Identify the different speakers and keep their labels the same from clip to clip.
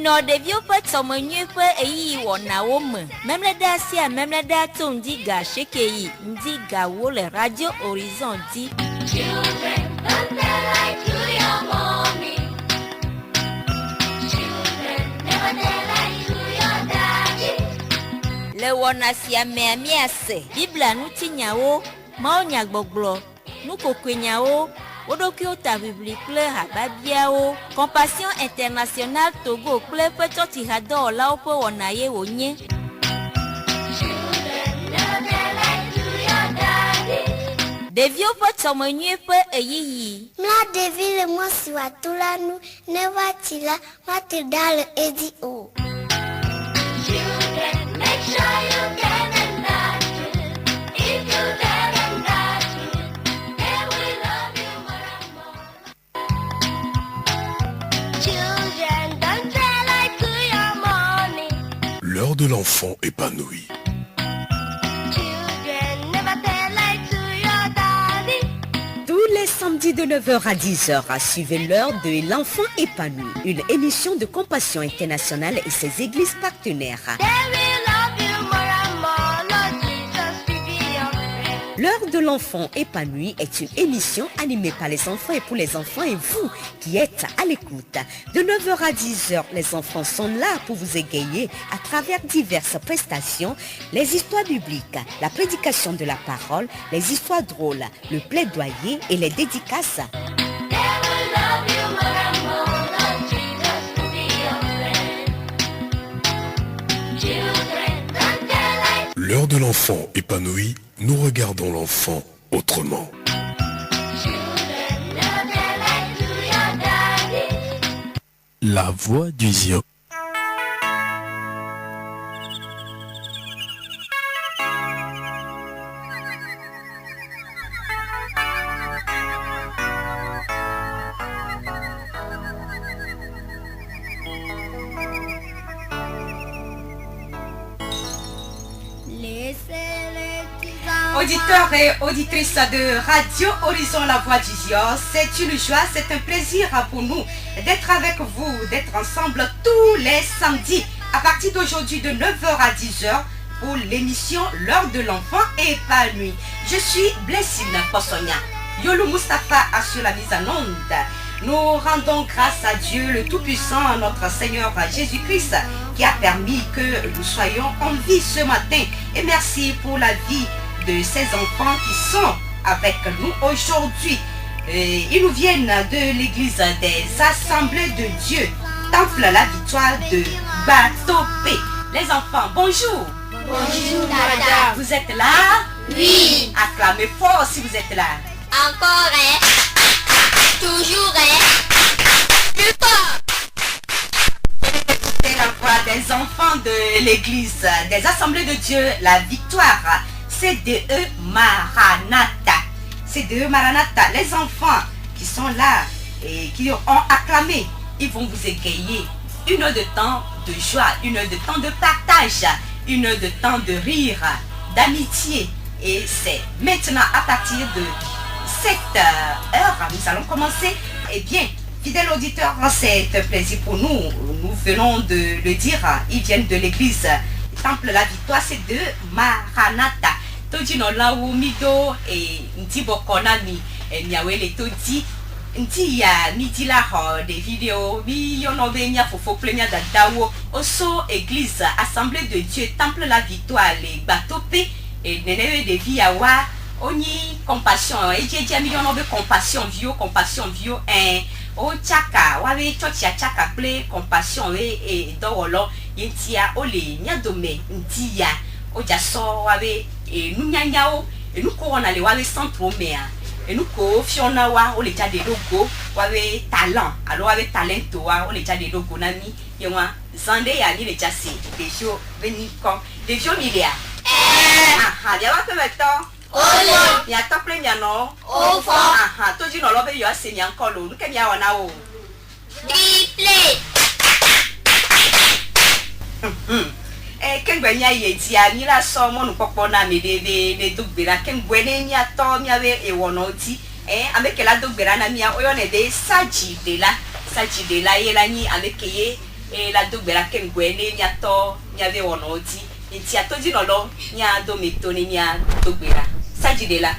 Speaker 1: no devio pe tsomenyu pe eyi wona wo me. Memle da sia memle da to ndiga shekei ndiga wo le Radio Horizon di.
Speaker 2: Children, don't tell lies to your mommy. Children, never tell lies to your daddy.
Speaker 1: Le wona sia me amiase. Bibla nu tinyawo, ma onya gbogbo. Nu kokwenyawo. Odokio ta biblique hababiao Compassion Internationale Togo ple peto tirado la opo wonaye wonye. Devio peto menye pe eyiyi.
Speaker 3: Mla devi le mosi watula nu ne watila matidale edi o.
Speaker 2: Children, make sure you get them natural. If you get them natural, they will love you more and more. Children, don't tell lies to your mommy.
Speaker 4: L'heure de l'enfant épanoui.
Speaker 2: Children, never tell lies to your daddy.
Speaker 5: Tous les samedis de 9h à 10h, suivez l'heure de l'enfant épanoui, une émission de Compassion Internationale et ses églises partenaires.
Speaker 2: They will love you more and more. Lord Jesus will be your friend.
Speaker 5: L'heure de l'enfant épanoui est une émission animée par les enfants et pour les enfants et vous qui êtes à l'écoute. De 9h à 10h, les enfants sont là pour vous égayer à travers diverses prestations, les histoires bibliques, la prédication de la parole, les histoires drôles, le plaidoyer et les dédicaces.
Speaker 2: They will love you more and more. Lord Jesus will be your friend. Children, don't tell lies.
Speaker 4: L'heure de l'enfant épanoui, nous regardons l'enfant autrement.
Speaker 2: Children, never tell lies to your daddy.
Speaker 4: La voix du Zion.
Speaker 6: Auditeurs et auditrices de Radio Horizon La Voix du Zion, c'est une joie, c'est un plaisir pour nous d'être avec vous, d'être ensemble tous les samedis à partir d'aujourd'hui de 9h à 10h pour l'émission L'heure de l'enfant épanoui. Je suis Blessine Possonia. Yolo Mustafa assure la mise en onde. Nous rendons grâce à Dieu le Tout-Puissant, notre Seigneur Jésus-Christ, qui a permis que nous soyons en vie ce matin. Et merci pour la vie de ces enfants qui sont avec nous aujourd'hui. Ils nous viennent de l'église des Assemblées de Dieu, Temple La Victoire de Batopé. Les enfants, bonjour.
Speaker 3: Bonjour dada.
Speaker 6: Vous êtes là?
Speaker 3: Oui.
Speaker 6: Acclamez fort si vous êtes là.
Speaker 3: Encore toujours plus fort.
Speaker 6: C'est la voix des enfants de l'église des Assemblées de Dieu, La Victoire. CDE Maranatha. CDE Maranatha. Les enfants qui sont là et qui ont acclamé, ils vont vous égayer une heure de temps de joie, une heure de temps de partage, une heure de temps de rire, d'amitié. Et c'est maintenant à partir de cette heure, nous allons commencer. Eh bien, fidèles auditeurs, c'est un plaisir pour nous. Nous venons de le dire, ils viennent de l'église Temple La Victoire, c'est de Maranatha. Toji no la mido et nti bokonami et miawele toji nti ya niti la ho des vidéos mi yono benya fofo plenia dadawo oso église Assemblée de Dieu Temple La Victoire les Batopé et nenewe de viawa oni compassion et jeje mi yono be compassion vieux o chaka wawe church ya chaka play compassion et dowolo yentia ole nyadome nti ya ojaso wawe et nous nyanyao et nous corona les wawe centre mea et nous ko fiona wa o le ja de logo wawe talent alors wawe talento wa o le ja de logo nami yewa zande ya ni le ja se des jours venir comme des jours milia ah ya wa pe meto
Speaker 3: Oyo.
Speaker 6: ya to ple nya no
Speaker 3: Ofo.
Speaker 6: ah to ji no lo be yo ase nya nkolo nu ke mi awona o
Speaker 3: Triplé.
Speaker 6: kengbe nya ye ti ani la so mo nu popo na mi de dogbera kengbe ne nya to mi awe e wono ti ameke la dogbera na mi oyo ne de saji de la ye la ni ameke ye et la dogbera kengwene miato miave wonoti enti atodi nolo nya do metoni nya dogbera sajide la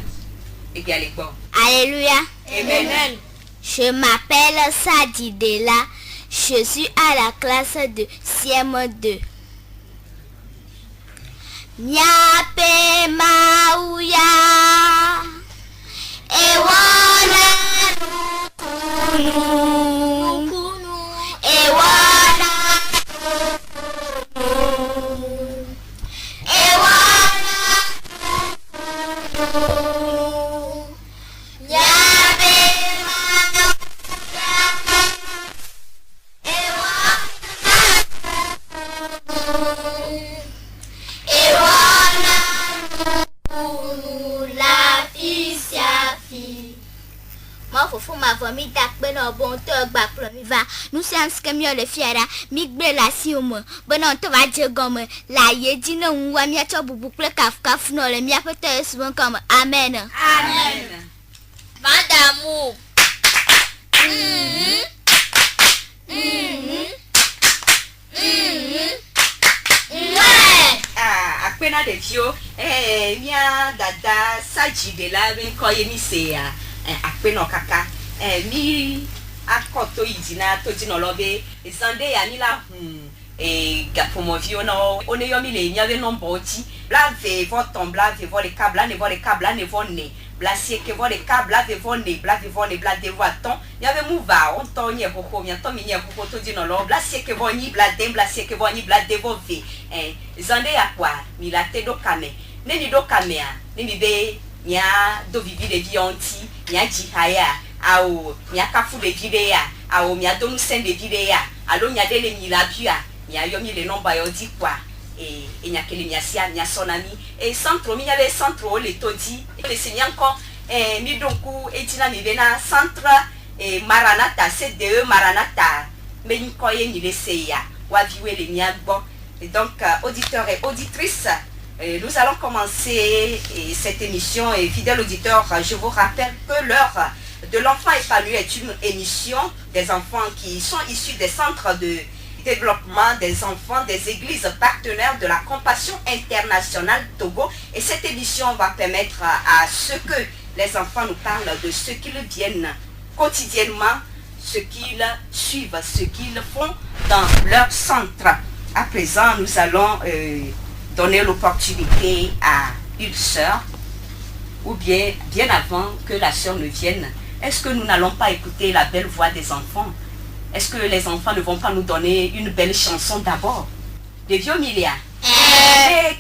Speaker 6: et puis allez bon.
Speaker 3: Alléluia.
Speaker 6: Amen.
Speaker 3: Je m'appelle Sadidela. Je suis à la classe de CM2. Nyape mauya ewana nukunu ewana Fofo ma vomi dakbe no bon to gba pro mi va nous sommes comme yo le fiera mi gbe la si o mo bono to va je gomo la ye di no nwa mi acho bubu ple kaf no le mi apete suwon comme amen
Speaker 6: Amen.
Speaker 3: Madamu
Speaker 6: Akpena de vio mia dada sajide la ben koye mi se ya akpena kaka mi akoto idina to dino lobe zande ya ni la gapomo vio no one yo mi le nya be no mboti bla ve voton bla ve vo le câble ne vo le câble ne vo ne bla sie ke vo le câble bla ve vo ne bla ve vo ne bla de vo ton ya be mouva on ton nye boko mi ton mi nye boko to dino lo bla sie ke vo ni bla de bla sie ke vo ni bla de vo ve zande ya kwa mi la te do kame ne ni do kame a ne mi be nya do vivi de vionti nya jihaya ao nya kafu de vide ya ao nya do nu sen de vide ya alo nya de le mi la bia nya yo mi le nomba yo di kwa nya kele nya sia nya sonami centre mi nya be centre le todi le senya encore mi donku etina mi be na centre Maranatha CDE Maranatha me ni koye ni le seya wa viwe le nya gbo. Et donc, auditeurs et auditrices, nous allons commencer cette émission. Et fidèles auditeurs, je vous rappelle que l'heure de l'enfant épanoui est une émission des enfants qui sont issus des centres de développement des enfants des églises partenaires de la Compassion internationale Togo. Et cette émission va permettre à ce que les enfants nous parlent de ce qu'ils viennent quotidiennement, ce qu'ils suivent, ce qu'ils font dans leur centre. À présent, nous allons donner l'opportunité à une sœur, ou bien avant que la sœur ne vienne, est-ce que nous n'allons pas écouter la belle voix des enfants? Est-ce que les enfants ne vont pas nous donner une belle chanson d'abord? De vieux Milia.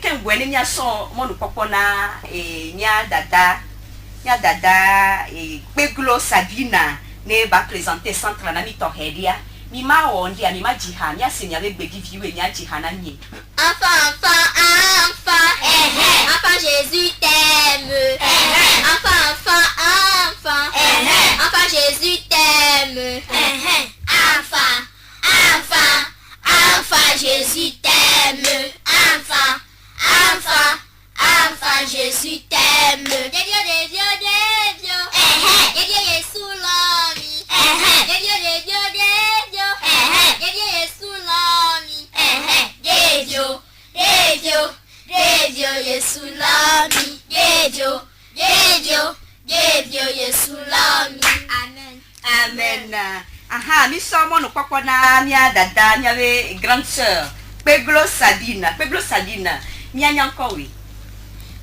Speaker 6: Quand vous avez une chanson, mon papa et nya dada et Peglo Sabina ne va présenter centre na mi toheria. Mi ma ondi ani ma jiha mi asenya be gbegi viwe nya jiha na mi.
Speaker 3: Enfant, enfant, Jésus t'aime. Enfant, Jésus t'aime. Enfant, Jésus t'aime. Enfant, Jésus t'aime. Amen.
Speaker 6: Amen. Aha, mi sommes no papa na mia dada mia we grande sœur Peglo Sabina. Peglo Sabina. Mia encore oui.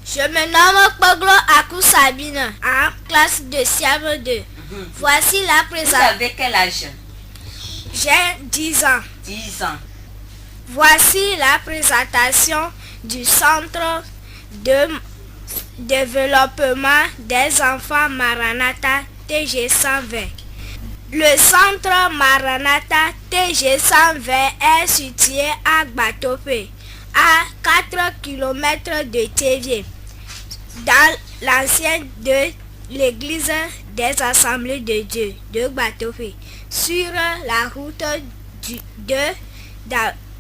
Speaker 3: Je me nomme Poglo Akou Sabine, en classe de CM2. Voici la
Speaker 6: Vous
Speaker 3: présentation.
Speaker 6: avez quel âge?
Speaker 3: J'ai 10 ans.
Speaker 6: 10 ans.
Speaker 3: Voici la présentation du Centre de développement des enfants Maranatha TG 120. Le centre Maranatha TG 120 est situé à Gbatope, à 4 km de Théviers, dans l'ancienne de l'église des Assemblées de Dieu de Gbatope, sur la route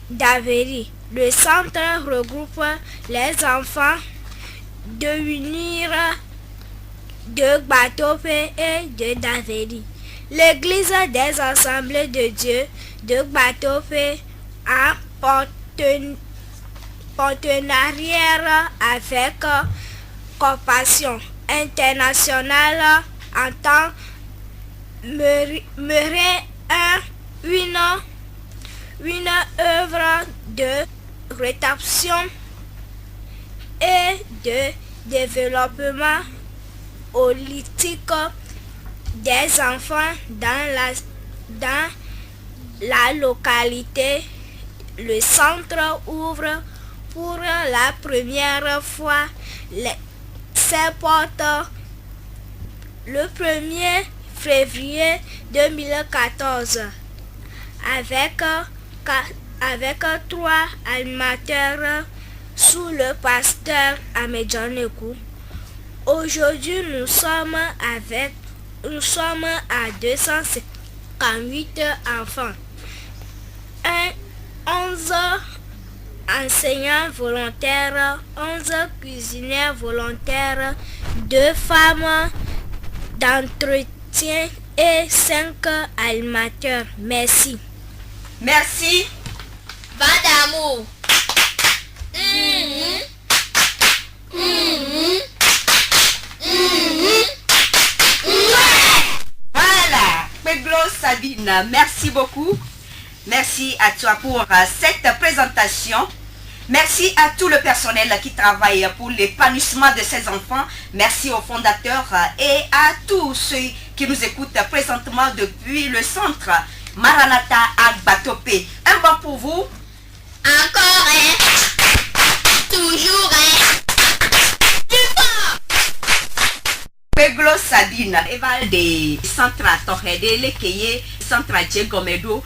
Speaker 3: d'Avery. Le centre regroupe les enfants de Unir, de Gbatope et de Daveri. L'Église des Assemblées de Dieu de Gbatope a partenariat avec Compassion Internationale entend mener une œuvre de rétablissement et de développement holistique des enfants dans la localité. Le centre ouvre pour la première fois ses portes le 1er février 2014 avec 3 animateurs sous le pasteur Amedjanekou. Aujourd'hui, nous sommes à 258 enfants. 11 enseignants volontaires, 11 cuisiniers volontaires, 2 femmes d'entretien et 5 animateurs. Merci.
Speaker 6: Merci.
Speaker 2: Vadamu.
Speaker 6: Voilà, Peglo Sabine, merci beaucoup. Merci à toi pour cette présentation. Merci à tout le personnel qui travaille pour l'épanouissement de ces enfants. Merci aux fondateurs et à tous ceux qui nous écoutent présentement depuis le centre Maranatha à Gbatope. Un bon pour vous.
Speaker 2: Encore toujours plus fort.
Speaker 6: Peglo Sabine, Eval de centre Torrede, Lekeye, centre Djegomedo,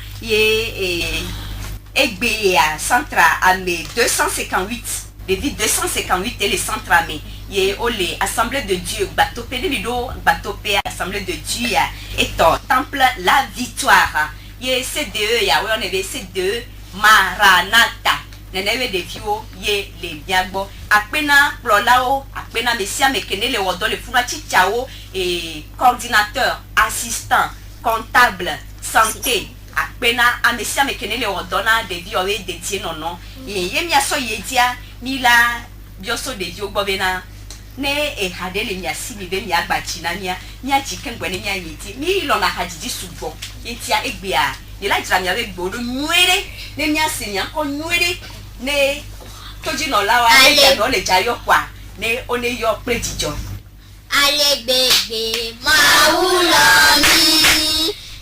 Speaker 6: Egbea, centre Amé 258, les villes 258 et les centres Amé. Yé Olé, Assemblée de Dieu, Gbatope, Lido, Gbatope, Assemblée de Dieu, et Temple La Victoire. Yé CDE, Yahweh, on avait CDE, Maranatha. Nenewe de vio ye le biagbo apena plolao apena mesia mekene le wodo le funa chichao et coordinateur assistant comptable santé apena amesia mekene le wodona de vio we de tie nono ye mia so ye dia ni la bioso de vio gbobena ne e hade le mia si mi be mia gbachina mia chicken gwene mia yeti mi lo na hajiji subo yetia egbea ni la jira mia we gbodo nwere ne mia senya ko nwere ne toji no lawa e no le jayo kwa ne one yo prejijo
Speaker 2: Alegbegbe Mawulomi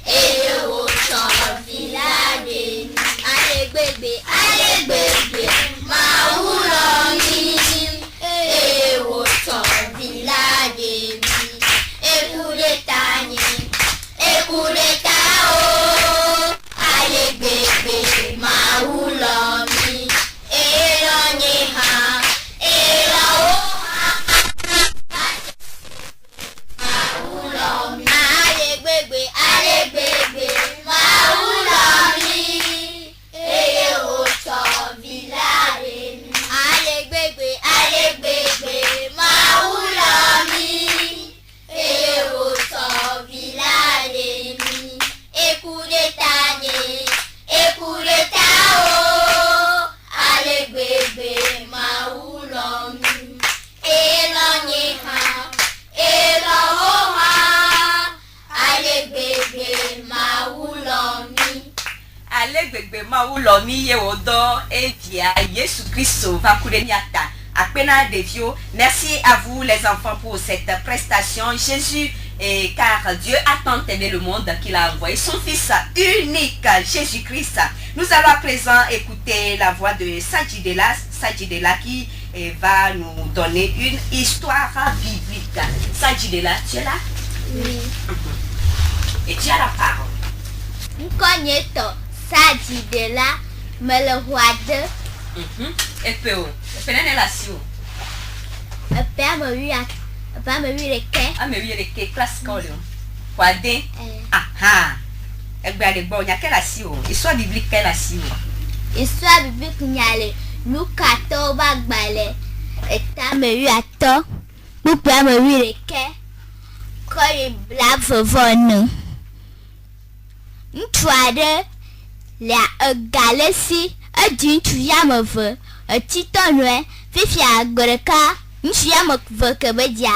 Speaker 2: Ewo Son Village Alegbegbe Mawulomi Ewo Son Village Ekuleta o Alegbegbe Mawulomi Elonyeha Alegbegbe Mawulomi Ewo Son Village Alegbegbe Mawulomi Ewo Son Village Ekuleta o Alegbegbe Mawulomi Elonyeha Alegbegbe Mawulomi
Speaker 6: Alegbegbe Mawulomi ye wodo evia Yesu Christo va kureniata apena devio. Merci à vous les enfants pour cette prestation. Jésus car Dieu a tant aimé le monde qu'il a envoyé son fils unique Jésus-Christ. Nous allons à présent écouter la voix de Sajidela qui va nous donner une histoire biblique. Sajidela, tu es là?
Speaker 2: Oui.
Speaker 6: Et tu as la parole.
Speaker 2: Nkonyeto Sajidela Melehuade
Speaker 6: Et puis, penene la sio.
Speaker 2: Père me lui reke.
Speaker 6: Ah mais oui, les classe colio. Wade. Aha. Egbe ale gbo nya ke la sio. Histoire biblique ke la sio.
Speaker 2: Histoire biblique nyale Lukato bagbale eta me lui ato. Nous père me lui reke. Ko il blave vonu.
Speaker 3: ŋutsu aɖe le ega le si edi ŋutsuvi ame eve etitɔnɔe fifia gbe ɖeka ŋutsuvi ame eve ke be dzia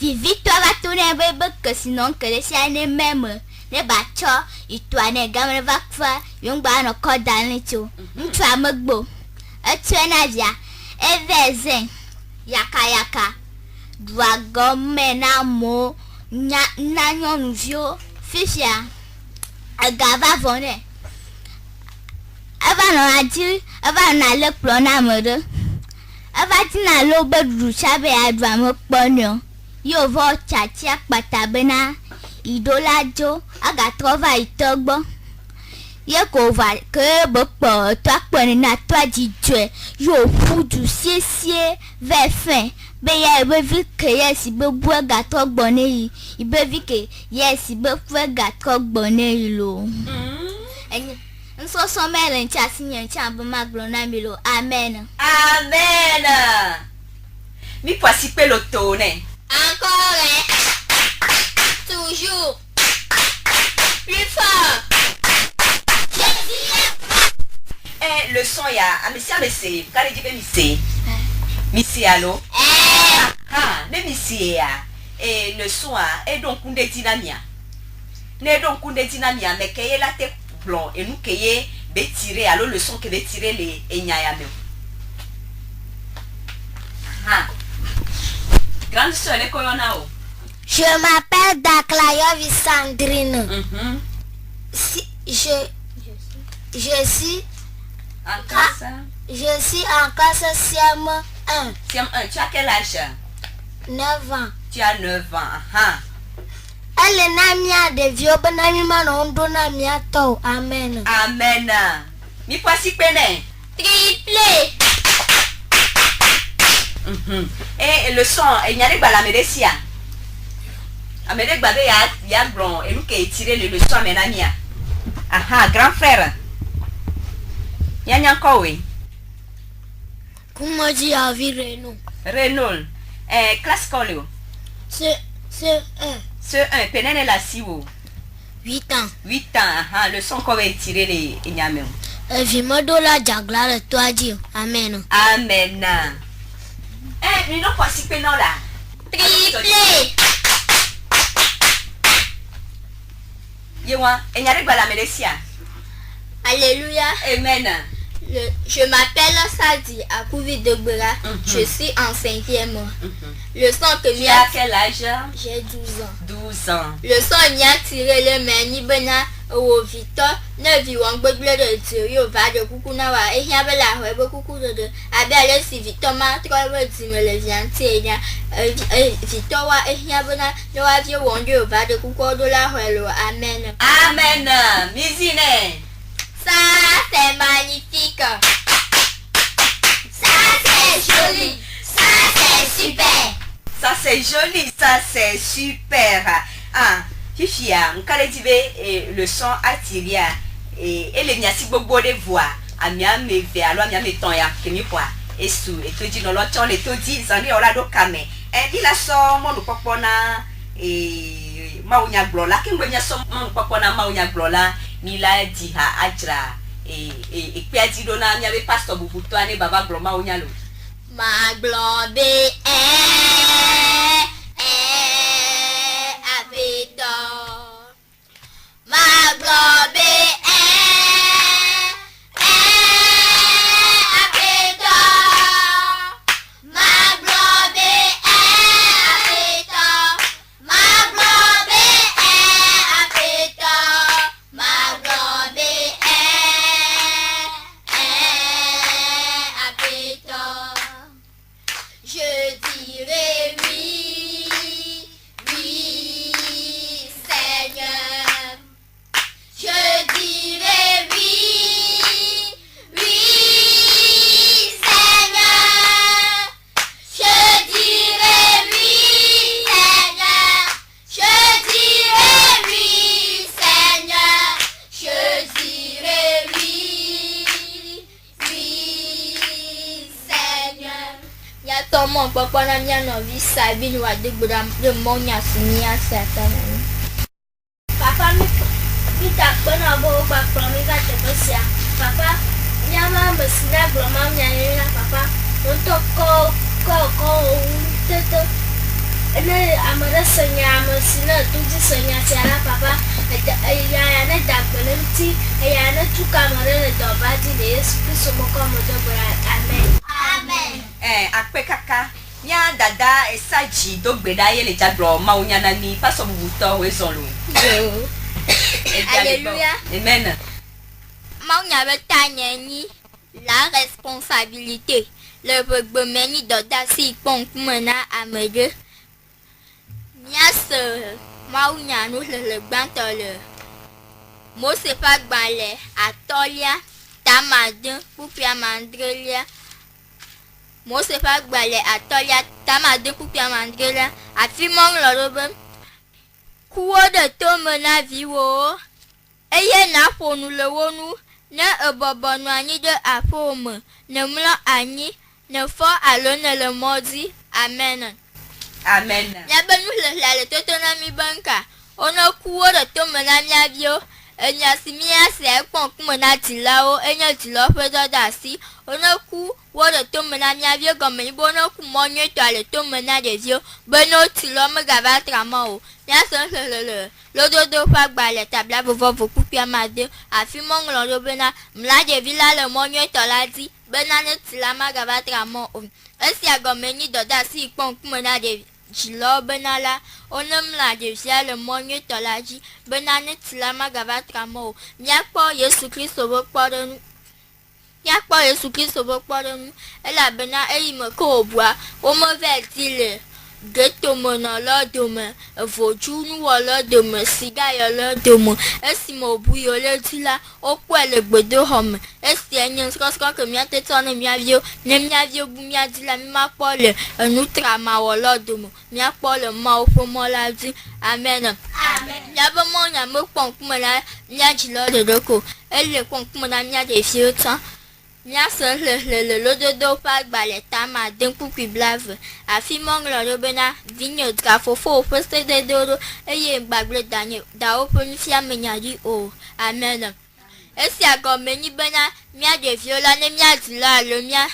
Speaker 3: vivitɔ va to nɛ be kesinɔ ŋke ɖe sia ne meme ne batsɔ itɔa ne game ne va fa yongba nɔ kɔ da ne tso ŋutsua megbo etsɔe na via eve ze yakayaka ɖua gɔme na amewo na nyɔnuviwo fifia ega va vɔ nɛ eva nɔ adzi eva nɔ alé kplɔ na ame ɖe eva dina lo be ɖuɖu tsa be yeaɖu ame kpɔ nɛ o yewo vɔ tsatsi akpata bena iɖo la dzo agatrɔ va yitɔ gbɔ ye ko va ke be kpɔ tɔa kpɔne na tɔa dzidzɔe yewo ƒu du siesie ve fɛ be ya ebe vi ke ye si be bue gatrɔ gbɔ ne yi ibe vi ke ye si be ƒe gatrɔ gbɔ ne yi lo. Nsɔsɔ mɛ le ŋtsi asi nye ŋtsi abe ma gblɔ na mi lo amen.
Speaker 6: Amen. Mi ƒo asikpe le to nɛ.
Speaker 3: Encore. Toujours. Plus fort.
Speaker 6: Le son ya amesi amesi kari di be misi alo. Ne misi ya le son a donc kunde dinamia. Ne donc kunde dinamia mais que la tête blanc et nous que be tirer alors le son que be tirer les enya ya me. Grande sœur le koyona o.
Speaker 3: Je m'appelle Daklayovi Sandrine. Si je suis
Speaker 6: en classe.
Speaker 3: Je suis en classe CM1.
Speaker 6: CM1, tu as quel âge?
Speaker 3: 9 ans.
Speaker 6: Tu as 9 ans.
Speaker 3: Elle est namia de vieux benamima non donamia to. Amen.
Speaker 6: Amen. Mi poisi pene.
Speaker 3: Triplé.
Speaker 6: Et le son, il y a des balamédesia. Amede gbabe ya blanc et nous qui tirer le son à menamia. Grand frère. Yanya kowe.
Speaker 3: Comment dit à vie Renault?
Speaker 6: Renault. Classe colio.
Speaker 3: C'est 1.
Speaker 6: Ce 1, penene la siwo.
Speaker 3: 8 ans.
Speaker 6: 8 ans. Le son qu'on va tirer les ignameux.
Speaker 3: Vimodo la jagla le toi dire. Amen.
Speaker 6: Amen. Mais non pas si penon là.
Speaker 3: Triplé.
Speaker 6: Yewa, et nyare bala meresia.
Speaker 3: Alléluia.
Speaker 6: Amen.
Speaker 3: Je m'appelle Sadi Akouvi de Bera. Je suis en 5e. Le son que
Speaker 6: Tu as quel âge?
Speaker 3: J'ai 12 ans.
Speaker 6: 12 ans.
Speaker 3: Le son m'y a tiré le meni bena au vito. Ne viwang begle de tiri au va de coucou na wa. Et y'avait la web coucou de. Abe le si vito ma trouve si me le vient tiens. Vito wa et y'avait na no wa vieux wonde au va de coucou de la welo. Amen.
Speaker 6: Amen. Misine.
Speaker 3: Ça c'est magnifique. Ça c'est joli. Ça c'est super.
Speaker 6: Ça c'est joli, ça c'est super. Fifia, nkale dibe le son attiria et le nyasi bobo de voix. Amia me ve alo amia me ton ya kemi kwa. Esu etoji no lo chon le toji zani ola do kame. Di la so mo no popona maunya glola kimbo nya so mo popona maunya glola ni la di ha ajra pe adi do na amia be pastor bubuto ani baba glo maunya lo.
Speaker 3: Ma globe abito. Ma globe abito. Ma globe abito. Ma globe abito. Ma globe abito. Je dirai oui, oui, Seigneur. Je dirai oui, oui, Seigneur. Je dirai oui, Seigneur. Je dirai oui, Seigneur. Je dirai oui, oui, Seigneur. Ya tomo papa na nya no visa bi ni wa de gboda de mo nya si ni asa ta na. Papa mi tak pernah bawa bakpro mi kata besia. Papa, nyama mesina groma nyanyi na papa. Untuk kau tu. Ini amara senya mesina tuji senya siapa papa. Ya na tak berhenti. Ya na tu kamera na dobati de Yesus semua kamu berat. Amen.
Speaker 2: Amen.
Speaker 6: Akpe kaka. Nya dada esaji dogbeda ye le jaglo ma unyana ni paso bubuto wezonlu.
Speaker 1: Alléluia.
Speaker 6: Amen.
Speaker 1: Maunya betanya ni la responsabilité. Le begbemeni dodasi pon kumena amede. Nyase maunya nous le gbantole. Mo se pa gbale atolia tamadin pupia mandrelia. Mo se pa gbale atolia tamadin pupia mandrelia. Afimong lorobe. Kuo de tomena viwo. Eye na fonu le wonu. Ne ebobonu anyi de afome. Ne mlo anyi. Ne fo alo ne le modi. Amen.
Speaker 6: Amen.
Speaker 1: Ya benu le toto na mi banka. Ono kuo de tomena mi avio. Enya simia se pon kumena tilao. Enya tilo fedo dasi. Ono ku wo de tomena mi avio gomen bono ku monyo to ale tomena de vio. Beno tilo me gava trama o. Ya son le. Lododo fa gbale tabla vovo kupi amade. Afi monglo do bena mla de villa le monyo to ladi. Bena ne tila ma gava trama o. Esi agomeni do dasi pon kumena de Jilo benala, onem la de via le monyo tolaji, benane tilama gava tramo. Nyakpo Yesu Kristo bokpodonu. Nyakpo Yesu Kristo bokpodonu. Ela bena eyime ko obwa, o mauvais dile. Geto mona la dome, vojunu wala dome, siga ya la dome. Esi mo buyo le dila, o kwa le gbedo home. Esi enyen skosko ke mia tetone mia vio, ne mia vio bu mia dila mi ma pole, nutra ma wala dome. Mia pole ma opo mo la di. Amen.
Speaker 2: Amen.
Speaker 1: Yaba mo nya mo pon kumela, mia jilo de doko. Elle pon kumela mia de fio tan. Mia se le lododo pa gbaleta ma den pupi blave. Afi mong lo bena vinyo drafo fo poste de dodo eye gbagble danye da open fia menyadi o. Amen. Esi agomeni bena mia de viola ne mia dila lo mia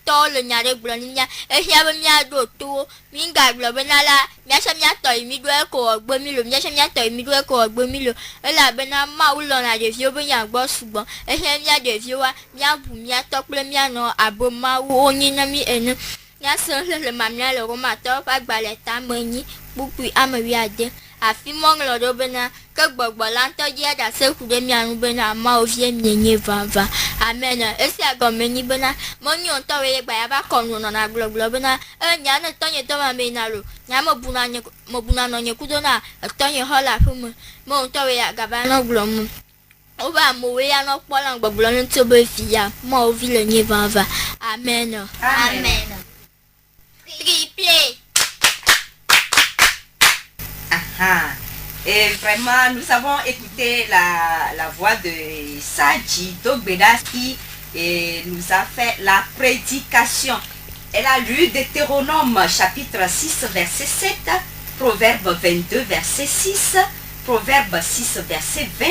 Speaker 1: to le nyare gloni mia ehia be mia do to mi gaglo bena la mia sha mia to imi do e ko ogbo mi lo mia sha mia to imi do e ko ogbo mi lo ela bena ma ulo na de vio be yan gbo sugbon ehia mia de viowa mia bu mia to ple mia no abo ma wo onyi na mi enu mia so le ma mia le ro ma to pa gbale ta moni pupu amewi ade afi mong lo do bena ke gbogbo lanto je da se ku de mi anu bena ma o vie mi nye vanva. Amen. Esi agomeni bena mo nyon to we gba ya ba konu no na gloglo bena nya na to nye to ma me na ro nya mo buna no nye kudo na to nye hola fumu mo to we ya gaba no glomu o ba mo we ya no pola gbogbo no to be fia mo o vi le nye vanva. Amen.
Speaker 2: Amen.
Speaker 1: Triplé.
Speaker 6: Et vraiment, nous avons écouté la voix de Saji Dogbeda qui nous a fait la prédication. Elle a lu Deutéronome chapitre 6 verset 7, Proverbe 22 verset 6, Proverbe 6 verset 20,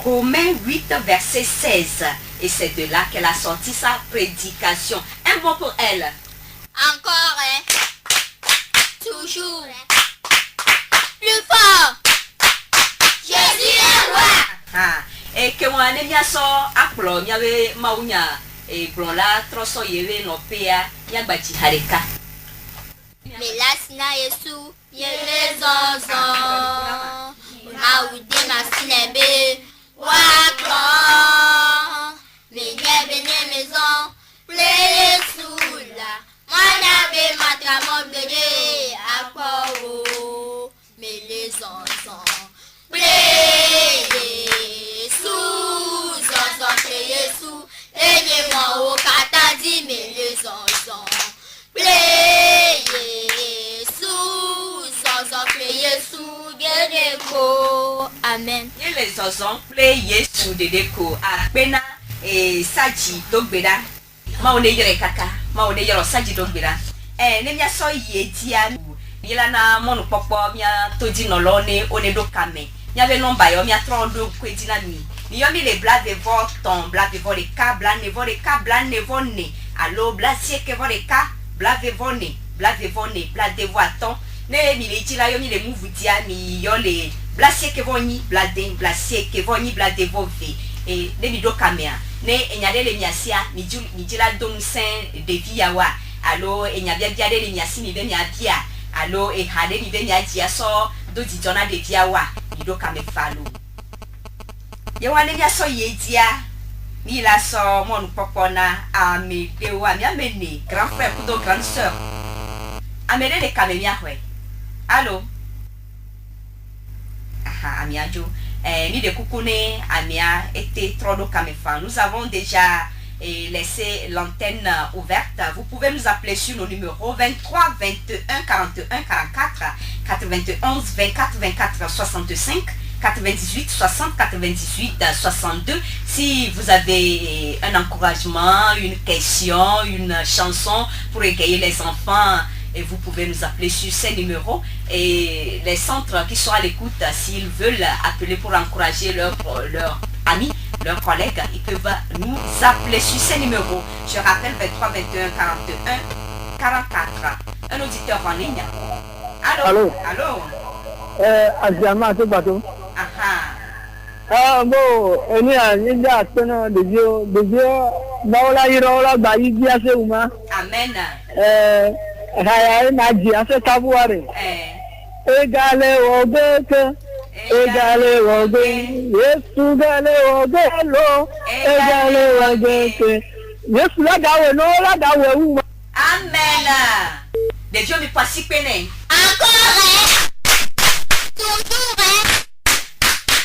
Speaker 6: Romains 8 verset 16. Et c'est de là qu'elle a sorti sa prédication. Un mot pour elle.
Speaker 1: Encore, toujours. Plus fort. Jésus est roi.
Speaker 6: Et que mon ami a so akplo mi ave maunya e blonla troso yewe no pea ya gbachi hareka.
Speaker 1: Mais là sina Yesu yele zonzon. Ma ude ma sinebe wakro. Mais nyebe ne maison ple Yesu la. Mwana be matramo bede akpo. Mais les enfants plaît sous plaît sous et moi au katadi mais les enfants plaît sous plaît sous gedeko. Amen.
Speaker 6: Et les enfants plaît Yesu de deko apena e Saji Dogbeda ma one yere kaka ma one yero Saji Dogbeda ne mia so yetia yela na monu popo mia toji no lo ne one do kame Il y avait l'omba, il y a 32 dynamiques. Il y a mis les blagues de ton, blagues de les cas, blagues de les cas, blagues de vonne. Alors, blagues que les cas, blagues de vonne, blagues de vonne, blagues de voiton. Ne mi les dit là, il y a mis les mouvements, il y a les blagues que vonni, blagues que vonni, blagues de vove. Et les mido caméra. Ne il y a les miasia, mi dit là, don saint de viawa. Alors, il y a bien les miasi, mi bien bien. Alors, et hade mi bien dia so do di jona de viawa, mido camé falo. Ye wane ya so ye dia ni la so mon popona a me de wa mi amene grand frère ou grande sœur amene de kamemia hwe allo aha amiajo ni de kukune amia était trop do kamefa. Nous avons déjà laissé l'antenne ouverte. Vous pouvez nous appeler sur le numéro 23 21 41 44 91 24 24 65 98 60 98 62. Si vous avez un encouragement, une question, une chanson pour égayer les enfants, et vous pouvez nous appeler sur ces numéros. Et les centres qui sont à l'écoute, s'ils veulent appeler pour encourager leurs amis, leurs collègues, ils peuvent nous appeler sur ces numéros. Je rappelle 23 21 41 44. Un auditeur en ligne. Allô? Allô?
Speaker 7: Asiama to bato.
Speaker 6: Aha.
Speaker 7: Bo eni a ni ja tono de jo naola irola ba yi ase uma.
Speaker 6: Amen.
Speaker 7: Haya na ji ase tabuare. Egale obeke. Egale obe. Yesu gale obelo. Egale obeke. Yesu la dawe no la dawe uma.
Speaker 6: Amen. De Dieu me passe peine.
Speaker 2: Encore. Toujours.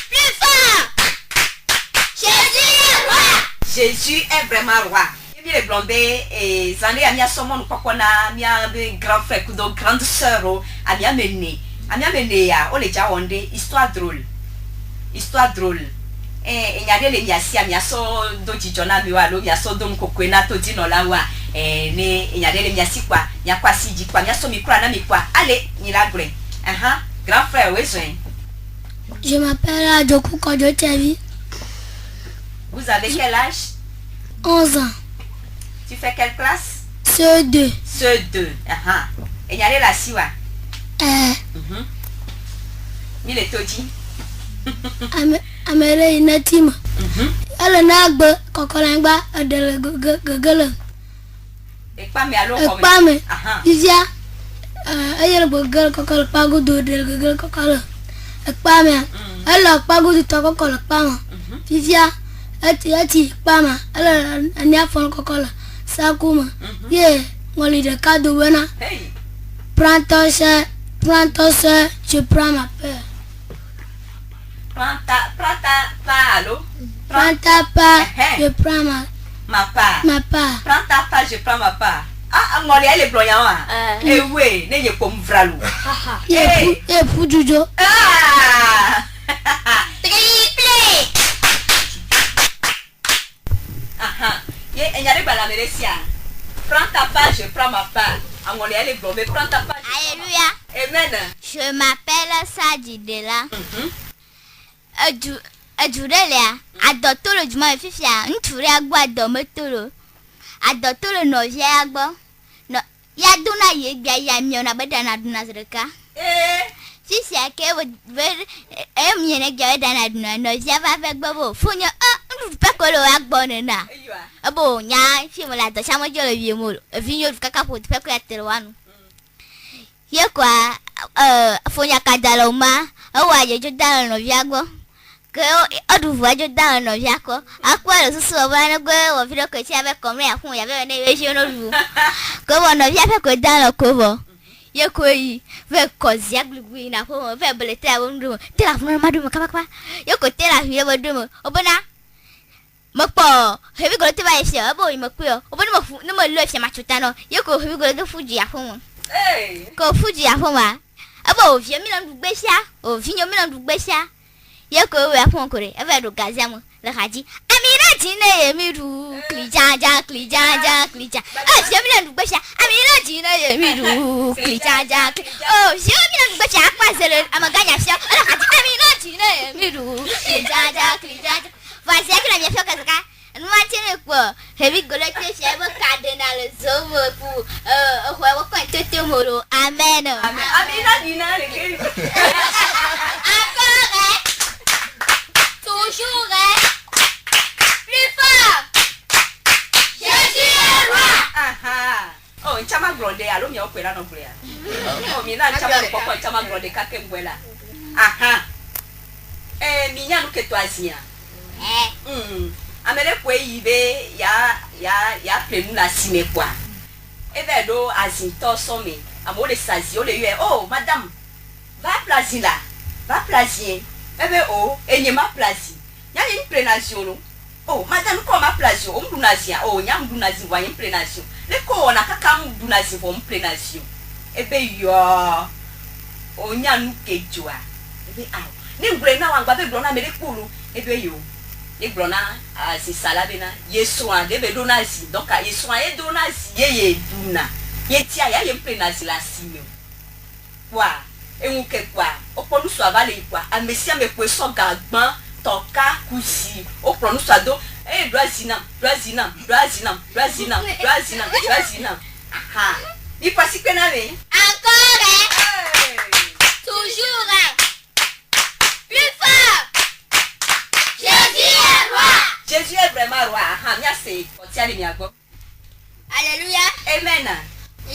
Speaker 2: Plus fort. Jésus est roi.
Speaker 6: Jésus est vraiment roi. Il est blondé et Zané a mis à son monde pourquoi on a mis un grand frère ou de grande sœur a mis à mener. A mis à mener ya, on les déjà ondé, histoire drôle. Histoire drôle. Et il y a des liassi a mis à son doji jona mi wa lo mi à son dom kokwena to di no la wa. Ne il y a des liassi quoi, il y a quoi si di quoi, il y a son micro na mi quoi. Allez, ni la gré. Grand frère, oui,
Speaker 3: Je m'appelle Adjoku Kojo Tevi.
Speaker 6: Vous avez quel âge?
Speaker 3: 11 ans.
Speaker 6: Tu fais quelle classe?
Speaker 3: CE2.
Speaker 6: CE2. Et il y a la siwa. Il est todi.
Speaker 3: Amele inatima. Elle n'a pas kokolangba adele gogole.
Speaker 6: Et pas mais alors
Speaker 3: comment? Pas mais. Dizia. Ayere gogole kokol pago do de gogole kokol. Pas mais. Elle a pago du to kokol pas. Dizia. Ati pas mais. Elle a nia fon kokol. Sakuma. Ye, ngoli de cadeau bena.
Speaker 6: Hey.
Speaker 3: Prends ton soeur, je prends ma peur.
Speaker 6: Prends ta part, allô?
Speaker 3: Prends ta part, je prends
Speaker 6: ma part.
Speaker 3: Ma part.
Speaker 6: Prends ta part, je prends ma part. Ngoli elle est blanc eh oui, ne ye comme vralou.
Speaker 3: Et pour Jojo.
Speaker 2: Triplé.
Speaker 6: Ye enyare bala meresia. Prends ta part, je prends ma part. Ngoli elle est blanc, mais prends ta part.
Speaker 2: Alléluia.
Speaker 6: Amen.
Speaker 2: Je m'appelle Sadi Dela. Adjurelia, adotolo du moins fifia, nturi agba dometolo. Adotolo no via agba. No, ya duna ye bia ya miona bedana duna zreka. Sisi ake miene gya bedana duna no via va avec bobo. Funyo pekolo agba nena. Abo nya fimola do chamo jolo viemolo. Vinyo kaka pot peko ya terwanu. Ye kwa funya kadaloma, awa ye jodalo no via agba. Que au voix de dans nos jaco à quoi le sous va go au video que tu avais comme à fond il y avait une émission nous que on a fait que dans le covo ye quoi ve kozia glu na fond ve belete a wondu te la fond madu kaba ye ko te la vie bodu obona mokpo hebi go te ba ese abo imokpo obona mo no mo lo ese machutano ye ko hebi go de fuji a fond ko fuji a fond wa abo vie mi na dugbesia o vinyo mi na dugbesia. Yoko we aponkore eve do gaziamo le haji ami Amira Jina Yemiru, Klijaja, Klijaja, Klija. Oh, Shamina Nubasha, Amira Jina Yemiru, Klijaja. Oh, Shamina Nubasha, Aquazero, Amaganya Shell, Amira Jina Yemiru, Klijaja, Klijaja. Voici que la mienne fait comme ça. Nous attendons quoi? Heavy Golette, c'est un cardinal, Zovo pour Huawei Moro. Amen.
Speaker 6: Amira Dina, les gars.
Speaker 2: Encore, toujours, plus fort. Je suis le roi.
Speaker 6: Oh, chama grande, alo mi okwela no kwela. Oh, mi na chama poko chama grande ka kembwela. Mi nya no keto azia. Amele kwe ibe ya premu na sime kwa. Ebe do azinto some. Amole sazi o le yue. Oh, madame. Va plazi là. Va plazi. Ebe enyema plazi. Ya ni prenation no. Oh, madame ko ma plazi o mdunazia. Oh, nya mdunazi wa yin prenation. Le ko na kaka mdunazi vo prenation. Ebe yo. O nya nu kejua. Ebe ni ngbre na wangba be blona mele kulu. Ebe yo. Et blona si salabena yeso an debe donasi donc yeso an e donasi ye duna ye tia ya ye prenasi la sime kwa enwuke kwa oponu so avale kwa amesia me kwe so gagban toka kusi oponu so ado doazina il passe que na ve
Speaker 2: encore toujours plus fort.
Speaker 6: Jésus est vraiment roi. Merci.
Speaker 2: Alléluia.
Speaker 6: Amen.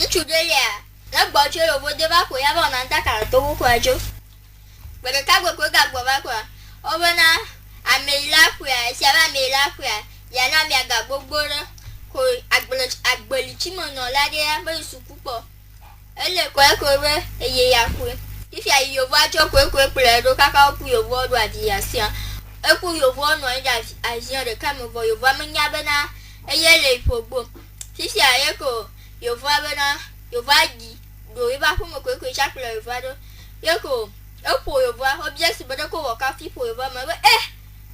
Speaker 3: Ntụ delia. Na gbochi obodo ba ko ya ba na nta ka to ko ajo. Gbere ka gbo ko ga gbo ba ko. Obona amela ku ya, se ba amela ku ya. Ya na mi aga gbogbo re ko agbolichi mo na lade ya ba su pupo. Ele ko e ko re eye ya ku. If ya yo ba jo ko pele do kaka ku yo bo do adi ya si. Eku yovo no ida azion de kamevo yovo amenya bena eyele ifogbo sisi ayeko yovo abena yovo agi do iba ko mo ko chapel yovo do yeko epo yovo object bede ko wo ka fi po yovo ma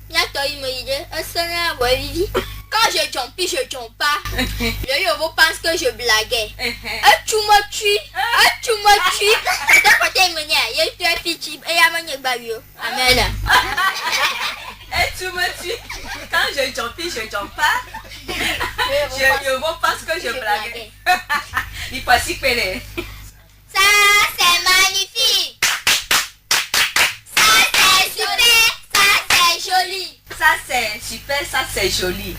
Speaker 3: nya to imo ide esana bo vivi quand je jump pas le yovo pense que je blaguais tu me tues c'est côté menia ye tu es fichi e ya manye gbawio amen.
Speaker 6: Et tu me tues. Quand je jump pas. Je pense que je blague. Il passe si péré.
Speaker 2: Ça c'est magnifique. Ça c'est super. Ça c'est joli.
Speaker 6: Ça c'est super, ça c'est joli.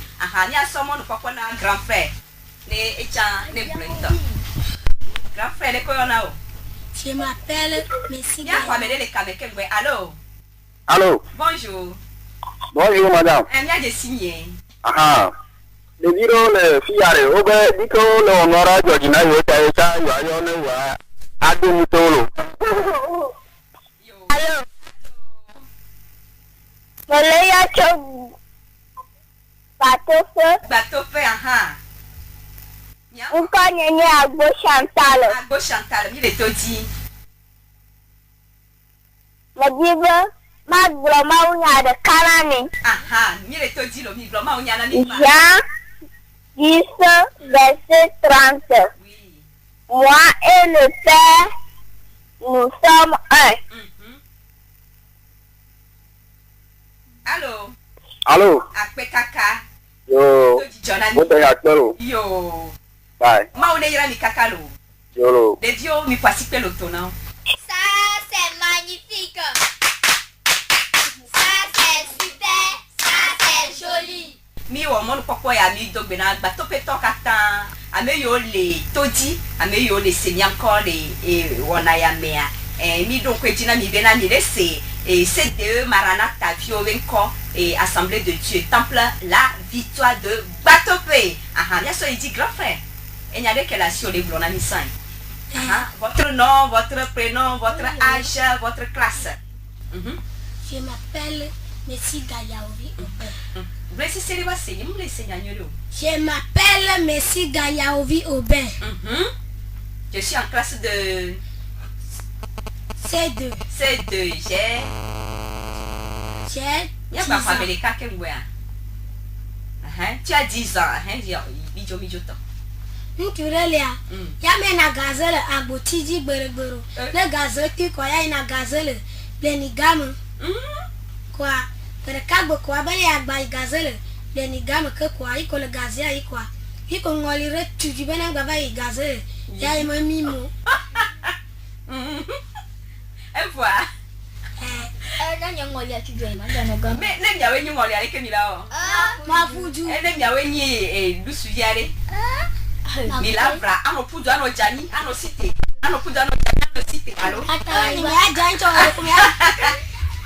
Speaker 6: Ni a someone no papa na grand frère. Ne echa ne blento. Grand frère ne koyona o.
Speaker 3: Je m'appelle Messi.
Speaker 6: Ya kwa mele le kameke ngwe. Allô?
Speaker 7: Allô?
Speaker 6: Bonjour.
Speaker 7: Bonjour madame.
Speaker 6: Mia de signé.
Speaker 7: Le biro le fiare obe diko lo ngora jojina yo cha yo ne wa adu mutolo.
Speaker 3: Allô? Mole ya cho bateau feu, Uko nyenye agbo Chantal.
Speaker 6: Agbo Chantal, mi le todi.
Speaker 3: Majibe Magloma unya de Kanani.
Speaker 6: Mi le todi lo mi gloma unya na mi.
Speaker 3: Jean 10 verset 30.
Speaker 6: Oui.
Speaker 3: Moi et le Père, nous sommes un.
Speaker 6: Allô?
Speaker 7: Allô?
Speaker 6: Akpe kaka.
Speaker 7: Yo. Moto ya kelo.
Speaker 6: Yo.
Speaker 7: Bye.
Speaker 6: Ma one yira mi kaka lo.
Speaker 7: Yo.
Speaker 6: De Dio mi pasi pe lo tona.
Speaker 2: Ça c'est magnifique. Ça c'est super. Ça c'est joli.
Speaker 6: Mi wo mo popo ya mi dogbe na gba to pe to kata. Ame yo le todi, ame yo le semi encore le wona ya mea. Mi donc ejina mi bena mi lese CDE Maranatha Viovenko et Assemblée de Dieu Temple la victoire de Batope. Bien sûr il dit grand frère. Et il y a des là sur les blonds amis sain. Votre nom, votre prénom, votre âge, votre classe.
Speaker 3: Je m'appelle Messi Gayaovi Aubin.
Speaker 6: Vous laissez célébrer, vous laissez gagner.
Speaker 3: Je m'appelle Messi Gayaovi Aubin.
Speaker 6: Je suis en classe de
Speaker 3: C2.
Speaker 6: C2. J'ai. Il y a pas de cas que vous Tu as 10 ans. Midjo.
Speaker 3: Nturelia. Ya me na gazelle abotiji gberegbero. Le gazelle ti ko ya ina gazelle. Blenigam. Kwa. Pere kagbo kwa bele agba gazelle. Blenigam ke kwa iko le gazia ikwa. Iko ngoli re tuji bena ngaba I gazelle. Ya imo mimo.
Speaker 6: Et voilà.
Speaker 2: Dan ngoli atu join ma dan ga.
Speaker 6: Mais nem ya wenyi ngoli ale kemila o.
Speaker 3: Ma fuju.
Speaker 6: Nem ya wenyi lusu yare. Mila bra ano pudu ano jani ano site. Ano pudu ano jani ano site. Allo.
Speaker 3: Ata ni ya jancho ko ya.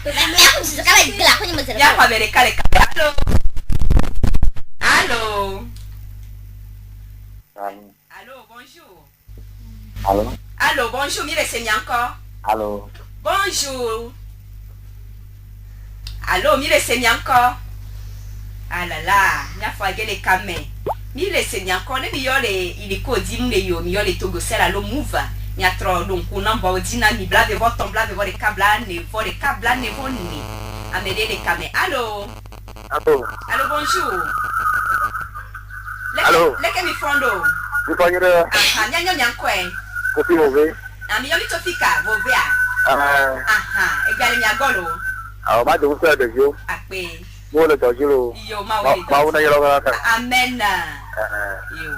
Speaker 2: Aku sekali gelak aku nyemezir.
Speaker 6: Ya kwa bere kale. Allo. Allô. Allô, bonjour. Allô, bonjour, mire c'est encore.
Speaker 7: Allô.
Speaker 6: Bonjour. Allô, mire c'est encore. Ah là là, nya fois gele kame. Mire c'est encore ne biole iliko dimle yo mi yole togo sela lo move. Nya tro donc on en va dina mi blade votre blade votre câble ne vonni. Amede le kame. Allô. Allô, bonjour.
Speaker 7: Allô.
Speaker 6: Leke mi fondo.
Speaker 7: Vous voyez le.
Speaker 6: Nya kwen.
Speaker 7: Copie mauvais.
Speaker 6: Ami yoli tofika vovea. Egali mi agolo.
Speaker 7: Ah, ma de vous faire des jours.
Speaker 6: Akpe.
Speaker 7: Moi le dojilo.
Speaker 6: Yo ma wele.
Speaker 7: Ma una yelo ka.
Speaker 6: Amen. Yo.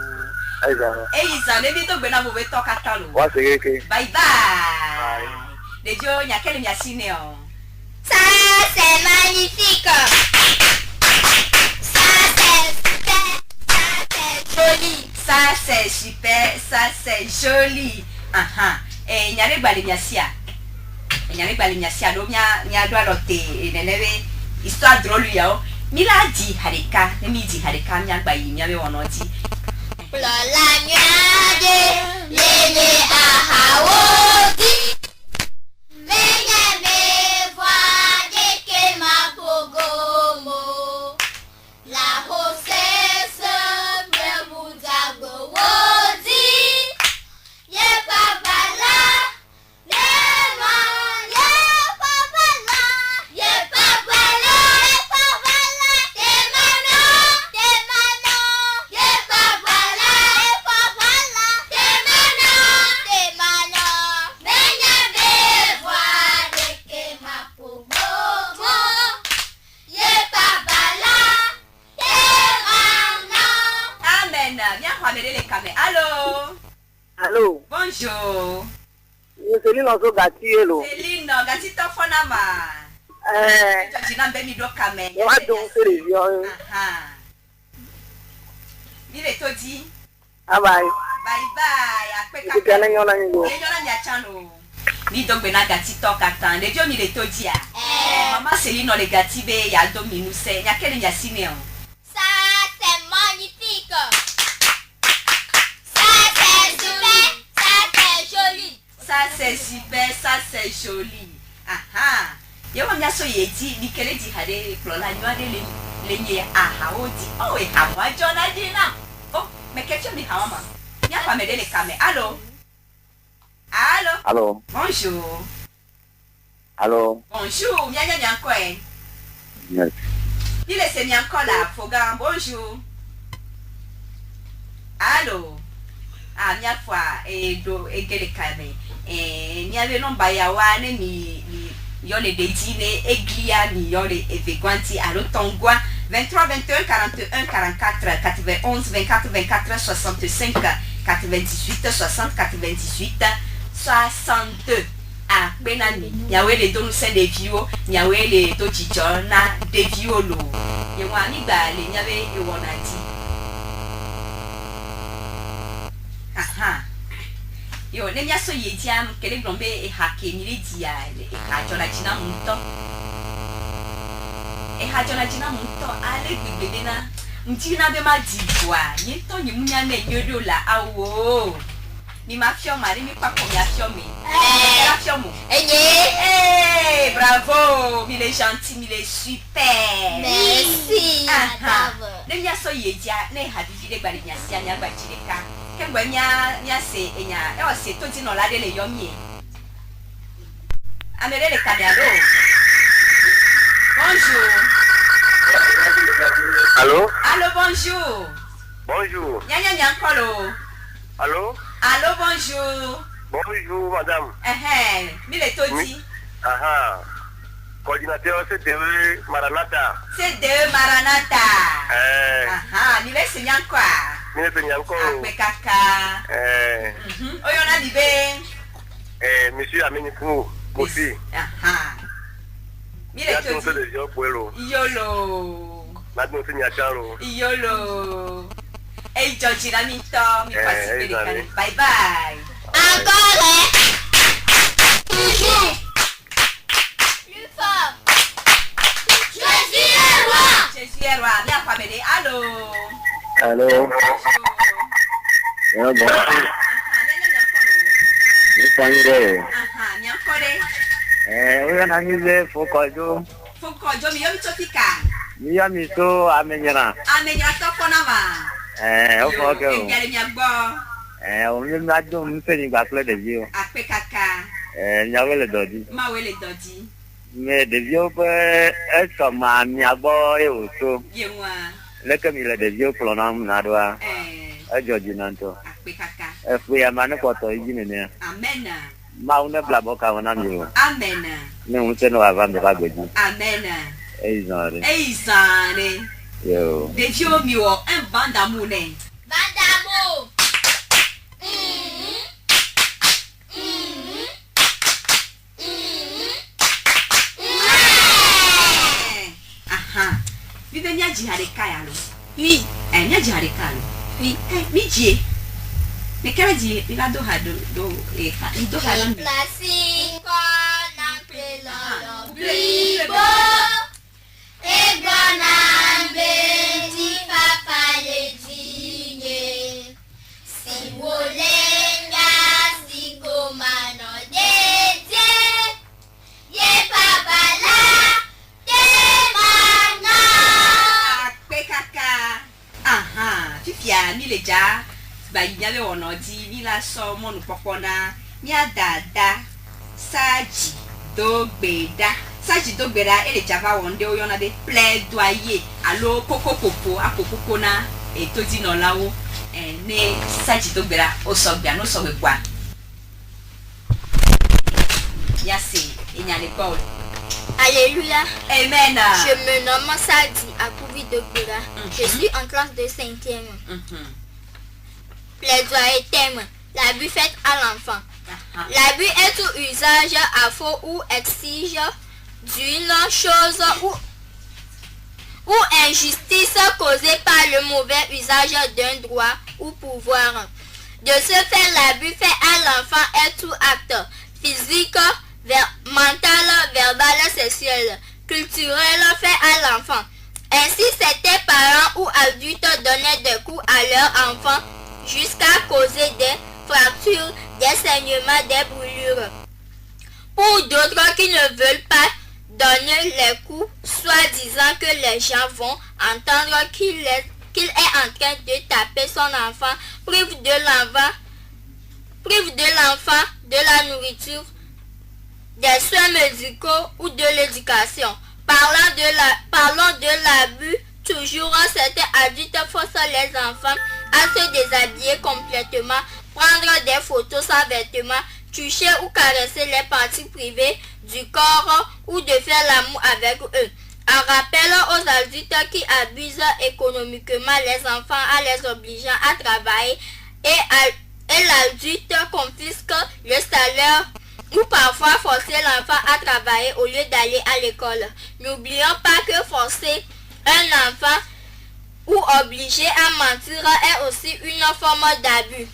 Speaker 6: Eiza ne bi to gbe na vove to katalo.
Speaker 7: Wa se ke.
Speaker 6: Bye bye. Dejo nya kele mi asine o.
Speaker 2: Ça c'est magnifique.
Speaker 6: Joli. Ça c'est super, ça c'est joli. Nyare gbali miasia. Nyare gbali miasia do nya do alote nenebe histoire drôle yao. Mila di harika, nemi di harika nya gba yi miawe wonoji.
Speaker 2: Lola nyade lele ahawodi. Menya me voix de que ma pogomo. La hostesse me mudago wodi. Ye papa la. Ye papa la. Ye papa la. Te mano. Ye papa la. Te mano. Menya me voix de que ma pogomo. Ye papa la.
Speaker 6: Amen. Viens ramèner les caméras. Allô.
Speaker 7: Allô.
Speaker 6: Bonjour.
Speaker 7: Céline Ozo Gati hello.
Speaker 6: Céline, gati to fonama. Jina be mi do caméra.
Speaker 7: Wa donc télévision.
Speaker 6: Mire to di.
Speaker 7: Ah bye.
Speaker 6: Bye bye. Akpe
Speaker 7: Ki kana nyona ngo.
Speaker 6: Nyona nya chano. Ni do gbe na gati to katan. Le jo mi le to di a. Maman Céline le gati be ya do mi nu se. Nya kele nya sine o.
Speaker 2: Ça c'est magnifique. Ça c'est super. Ça c'est joli.
Speaker 6: Ça c'est super, ça c'est joli. Yo mia so yeji ni kele di hade klola ni wade le nye odi. Oh e hawa jona dina. Oh, me ketcho mi hawa ma. Nya pa me de le kame. Allô. Allô.
Speaker 7: Allô.
Speaker 6: Bonjour.
Speaker 7: Allô.
Speaker 6: Bonjour, nya ko e.
Speaker 7: Yes.
Speaker 6: Il est bien encore là, Fogan, bonjour. Allô. Ah, mia fois et gele kame. Ni ave non bayawa ne mi yole de dîner eglia ni yole evegwanti allo tongwa 23 21 41 44 91 24 24 65 98 60 98 62. Ah, benani nyawe le donu se de vio nyawe le to chicho na de vio lo ye wa ni gba le nyawe e wona ti yo le nya so ye jam kele glombe e hake ni le dia le ha jola jina munto ale gbegbe na ntina be ma dibwa ye to ni munya na enyodo la awo ni ma fio mari mi pa ko ya fio mi la fio mo bravo, il est gentil, il est super.
Speaker 2: Merci.
Speaker 6: Le mia so yeja ne hadiji de gbali nya sia nya gba chireka. Kengwe nya se enya e o se to ti no la de le yomi. Amere le cadeado. Bonjour.
Speaker 7: Allô?
Speaker 6: Allô, bonjour.
Speaker 7: Bonjour.
Speaker 6: Nya Nyankolo.
Speaker 7: Allô?
Speaker 6: Allô, bonjour.
Speaker 7: Bonjour, madame.
Speaker 6: Mille Todi.
Speaker 7: Coordinateur CDE Maranatha.
Speaker 6: CDE Maranatha. Mille Nyankwa.
Speaker 7: Mille Nyankolo.
Speaker 6: Akpekaka. Oyona Nibe.
Speaker 7: Monsieur Aminikou aussi.
Speaker 6: Mille Todi. Yolo.
Speaker 7: Madame Signataro.
Speaker 6: Yolo. Hey, Georgie Lamito. Bye bye.
Speaker 2: Encore. Toujours. Plus fort. Jésus est roi.
Speaker 6: Jésus est roi. Bien famille. Allô.
Speaker 7: Allô. Bon.
Speaker 8: Miyamiso amenyera.
Speaker 6: Amenyera toko nama.
Speaker 8: Okay.
Speaker 6: Ngale miagbo.
Speaker 8: Onye madu mfeni gba kle devio.
Speaker 6: Akpekaka.
Speaker 8: Nyawele dodi.
Speaker 6: Mawele dodi.
Speaker 8: Me devio pe eso ma miagbo e oso.
Speaker 6: Yenwa.
Speaker 8: Leke mi le devio plonam na doa. Georgie nanto.
Speaker 6: Akpekaka.
Speaker 8: Fu ya mane koto ijine ne.
Speaker 6: Amen.
Speaker 8: Ma une blabo ka wona mi.
Speaker 6: Amen.
Speaker 8: Ne unse no ava me ba gbeji.
Speaker 6: Amen.
Speaker 8: Eizare.
Speaker 6: Eizare.
Speaker 8: Yo.
Speaker 6: Devio mi o en bandamu ne.
Speaker 2: Bandamu.
Speaker 6: Vive nya jihareka ya lo.
Speaker 2: Oui.
Speaker 6: Nya jihareka lo.
Speaker 2: Oui.
Speaker 6: Mi jie. Me kere ji ila do hado do e ka. Do hado.
Speaker 2: Classique en plein bibo. Et bonam beti papa le dîner. Si volenga si komano dete. Ye papa la te mana.
Speaker 6: Akpekaka. Fifia mi le ja. Ba yinyale onodi ni la so monu popona. Ni adada. Saji dogbeda. Saji dogbeda ele java wonde oyona de plaidoyer. Allo koko popo akokoko na etodi no lawo. Ne saji dogbeda osogba no so wekwa. Yasi enyale Paul.
Speaker 9: Alléluia.
Speaker 6: Amen.
Speaker 9: Je me nomme Sadi Akoubi Dogbera. Je suis en classe de 5e. Plaidoyer thème. L'abus fait à l'enfant. L'abus est tout usage à faux ou exige d'une chose ou injustice causée par le mauvais usage d'un droit ou pouvoir. De ce fait, l'abus fait à l'enfant est tout acte physique, mental, verbal, sexuel, culturel fait à l'enfant. Ainsi, certains parents ou adultes donnaient des coups à leurs enfants jusqu'à causer des fractures, des saignements, des brûlures. Pour d'autres qui ne veulent pas donner les coups, soit disant que les gens vont entendre qu'il est en train de taper son enfant, prive de l'enfant de la nourriture, des soins médicaux ou de l'éducation. Parlons de l'abus. Toujours certains adultes forcent les enfants à se déshabiller complètement, prendre des photos sans vêtements, toucher ou caresser les parties privées du corps ou de faire l'amour avec eux. En rappel aux adultes qui abusent économiquement les enfants en les obligeant à travailler et l'adulte confisque le salaire ou parfois forcer l'enfant à travailler au lieu d'aller à l'école. N'oublions pas que forcer un enfant ou obliger à mentir est aussi une forme d'abus.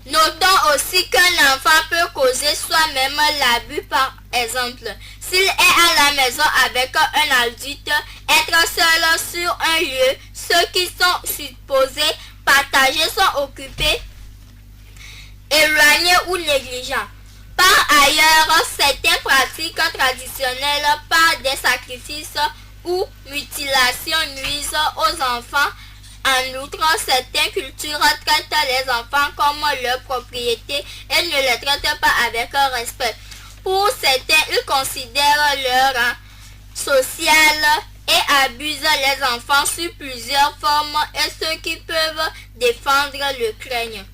Speaker 9: Notons aussi qu'un enfant peut causer soi-même l'abus. Par exemple, s'il est à la maison avec un adulte, être seul sur un lieu, ceux qui sont supposés partager sont occupés, éloignés ou négligents. Par ailleurs, certaines pratiques traditionnelles par des sacrifices ou mutilations nuisent aux enfants. En outre, certaines cultures traitent les enfants comme leur propriété et ne les traitent pas avec respect. Pour certains, ils considèrent leur rang social et abusent les enfants sous plusieurs formes et ceux qui peuvent défendre le craignent.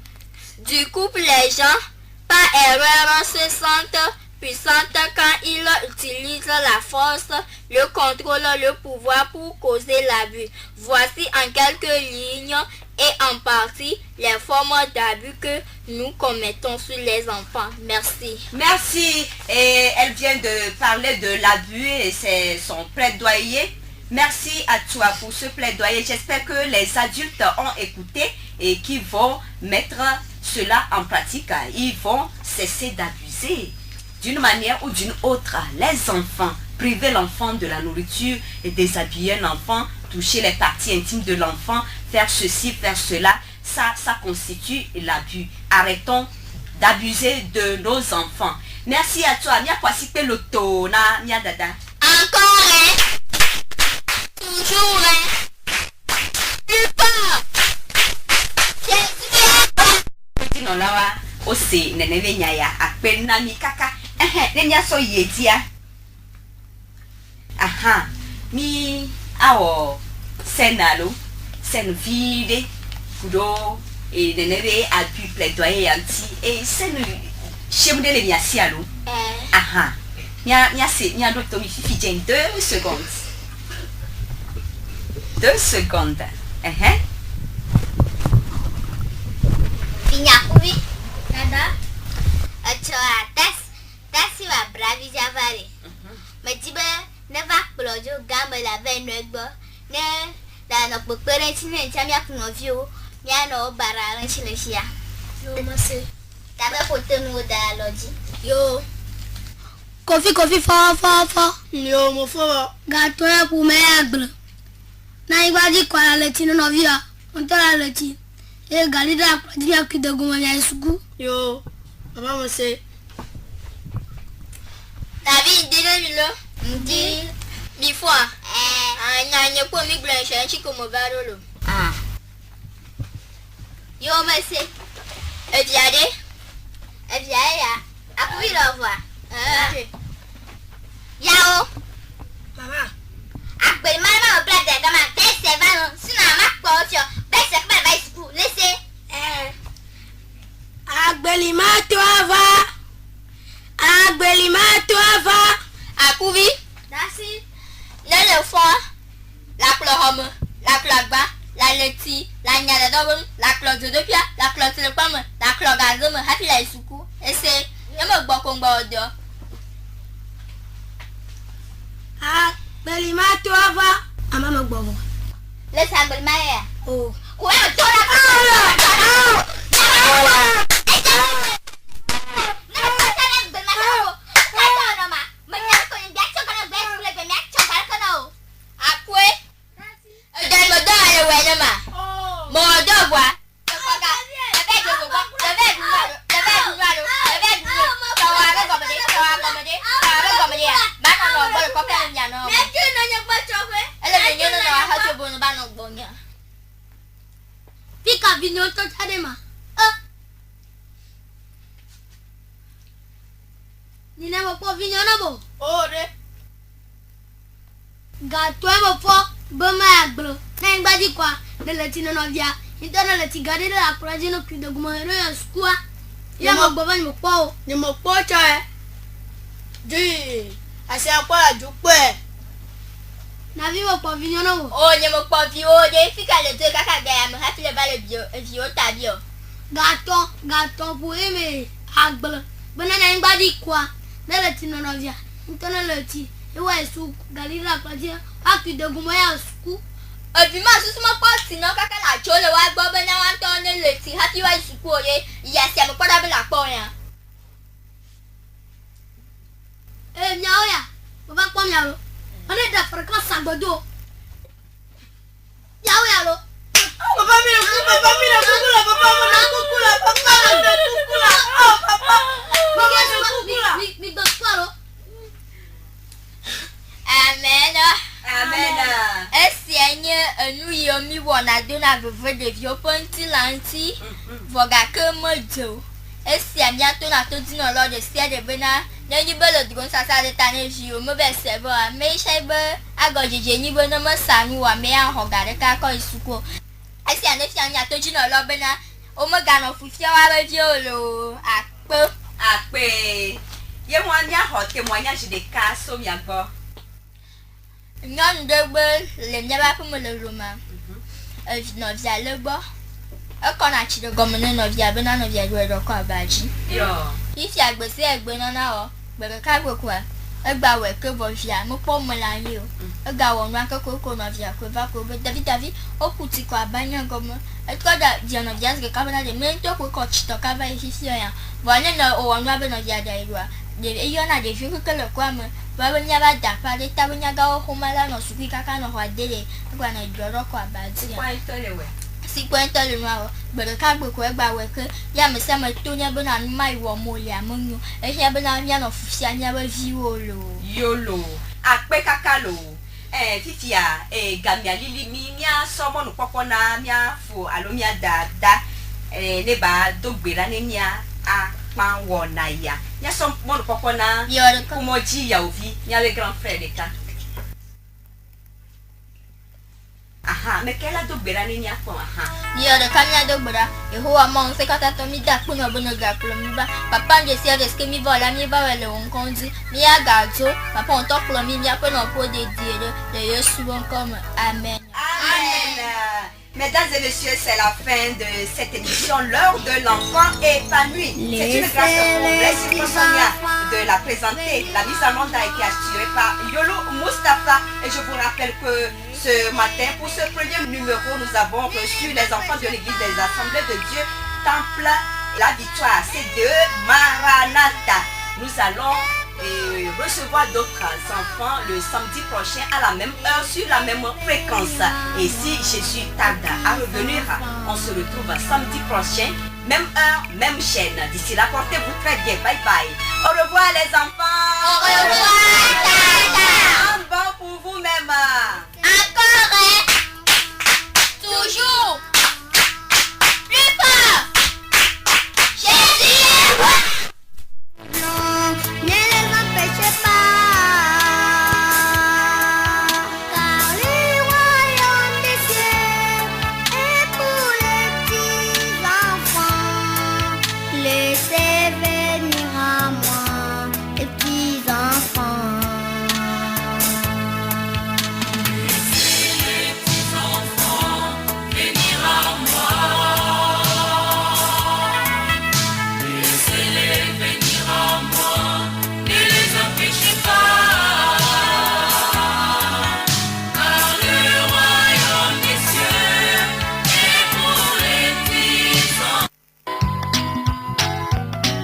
Speaker 9: Du coup, les gens, par erreur, se sentent puissantes quand ils utilisent la force, le contrôle, le pouvoir pour causer l'abus. Voici en quelques lignes et en partie les formes d'abus que nous commettons sur les enfants. Merci.
Speaker 6: Merci. Et elle vient de parler de l'abus et c'est son plaidoyer. Merci à toi pour ce plaidoyer. J'espère que les adultes ont écouté et qu'ils vont mettre cela en pratique. Ils vont cesser d'abuser d'une manière ou d'une autre. Les enfants, priver l'enfant de la nourriture et déshabiller un enfant, toucher les parties intimes de l'enfant, faire ceci, faire cela, ça constitue l'abus. Arrêtons d'abuser de nos enfants. Merci à toi. Mia kwasipe loto na mia dada.
Speaker 9: Encore toujours plus fort.
Speaker 6: Petit non lawa ose neneve nyaya akpena mi kaka. Nenya so yetia. Aha. Mi awo senalo sen vide kudo et neneve a pu plaidoyer anti et sen chemde le miasi alo. Aha. Mia docteur mi fifi 2 secondes. 2 secondes.
Speaker 2: Pinyakuvi. Nada. Achoa tasi wa bravi javare. Metibe ne va plojo gamba la venegbo. Ne la no pokpere tine chamia kunovio. Mia no bara chileshia.
Speaker 3: Yo mase.
Speaker 2: Tabe potenu da loji.
Speaker 3: Yo.
Speaker 10: Kofi fa.
Speaker 3: Yo mo fo.
Speaker 10: Gato ya pume agble. Na igbaji kwala leti no novia. Ontola leti. E galida kwadi ya kidogo ya isugu.
Speaker 3: Yo. Papa mo se.
Speaker 9: David Dilelo.
Speaker 2: Ndi.
Speaker 9: Before. Anya po mi blanche chiko mo barolo.
Speaker 2: Yo mase.
Speaker 9: Eviade.
Speaker 2: Eviaya. Akuvi lo voir.
Speaker 9: Yao.
Speaker 3: Mama.
Speaker 2: Akbel mama o brother gama tese vano sina makpocho. Bese kama vai school lese.
Speaker 3: Agbelimato ava.
Speaker 9: Akuvi.
Speaker 2: Dasi.
Speaker 9: Le fond. La clohome. La clogba. La leti. La nyada dobum. La clotte de pia. La clotte de pomme. La clogazum. Happy la isuku. Et c'est. Yama bokongbo odio.
Speaker 3: Agbelimato ava. Amama gbovo.
Speaker 2: Let's have my hair.
Speaker 3: Oh.
Speaker 2: Well,
Speaker 10: Pika vinyo to tadema. Nina mo po vinyo na bo.
Speaker 3: Ore.
Speaker 10: Gato mo po boma aglo. Na ngbaji kwa de letino no via. Intana leti gade la kuraji no kidogo mo ero ya skua. Ya mo gbo van mo po.
Speaker 3: Ni mo po cha Di. Ase akwara jupe.
Speaker 10: Na vi mo po vinyo na bo.
Speaker 9: Oh, nyemo po vi o de fika le te kaka ga am happy le bale bio tabio.
Speaker 10: Gato po eme aglo. Bana na ngbaji kwa de letino no via. Intana leti ewa su galila kuraji akidogo mo ya sku.
Speaker 9: Obi ma susu mo post no kaka la chole wa gbo be na wan to ne leti happy wa isuku oye. Yes, am pada be la po yan.
Speaker 10: Nyao ya. Baba kwa nyalo. Ane da frekans agbodo. Nyao ya lo.
Speaker 3: Papa mi na kukula. Oh, papa.
Speaker 10: Mi do swalo.
Speaker 9: Amen. Esi enye enu yomi wona do na veve de vio ponti lanti. Voga ke mojo. Esi amia to na to dino lo de sia de bena Nyanyi belo dgon sasa de tane vio mo be sebo a me shebe agojeje ni bo no mo sanu wa me an hogare ka ko isuko. Esi ane fi anya to jina lo be na o mo ga no fufia wa be violo
Speaker 6: Akpe. Ye mo anya ho témoignage de cas so mi agbo.
Speaker 9: Nyan de be le nyaba fu mo le roma. No via le bo. E kona chi de gomene no via be na no via do ko abaji.
Speaker 6: Yo.
Speaker 9: Ifi agbese egbe na na o. Bebe ka gbekwa egba we ke bo via mo po mo la yi o ega wo nwa ke ko na via ko va ko be David o kuti ko abanya gomo e ko da dia no via ke ka na de me to ko chito ka ba yi fi ya bo ne na o nwa be no via da irua de e yo na de fi ko le kwa mo ba be nya ba da pa de ta be nya ga o mala no su ki ka no ho adele kwa na joro ko abazi
Speaker 6: Kwa ito le we.
Speaker 9: Si kwenta le nwa o bebe ka gbekwa egba we ke ya me se me to nya be na mai wo mo le amunyu e nya be na nya no fufia nya ba violo
Speaker 6: Yolo. Akpe kakalo. Fifia gamia lili mi mia somo no popo na mia fu alo mia dada ne ba dogbera ne mia a pan wona ya. Nya somo no popo na kumoji ya ovi nya le grand frère de ka. Aha, me kela dogbera ne mia po aha.
Speaker 9: Yo de kanya dogbera Yehowa mon se kata to mi da kuno bono ga kulo mi ba papa nje si ade ske mi vola mi ba wele on konzi mi agazo papa on to kulo mi ape no po de dire de Yesu bon comme amen.
Speaker 6: Amen. Mesdames et messieurs, c'est la fin de cette émission, l'heure de l'enfant épanoui. C'est une grâce pour Blessing Sonia de la présenter. La mise en onde a été assurée par Yolo Mustafa. Et je vous rappelle que ce matin, pour ce premier numéro, nous avons reçu les enfants de l'église des Assemblées de Dieu, Temple La Victoire. C'est de Maranatha. Nous allons recevoir d'autres enfants le samedi prochain à la même heure sur la même fréquence. Et si Jésus tarde à revenir, on se retrouve samedi prochain, même heure, même chaîne. D'ici là, portez-vous très bien. Bye bye. Au revoir les enfants.
Speaker 2: Au revoir, Tata.
Speaker 6: Un bon pour vous-même.
Speaker 2: Encore, toujours. Plus fort. Jésus est roi. Non, ne les empêchez pas, car le royaume des cieux est pour les petits enfants. Laissez venir à moi les petits enfants. Laissez les petits enfants venir à moi. Laissez-les venir à moi, ne les empêchez pas, car le royaume des cieux est pour les petits enfants.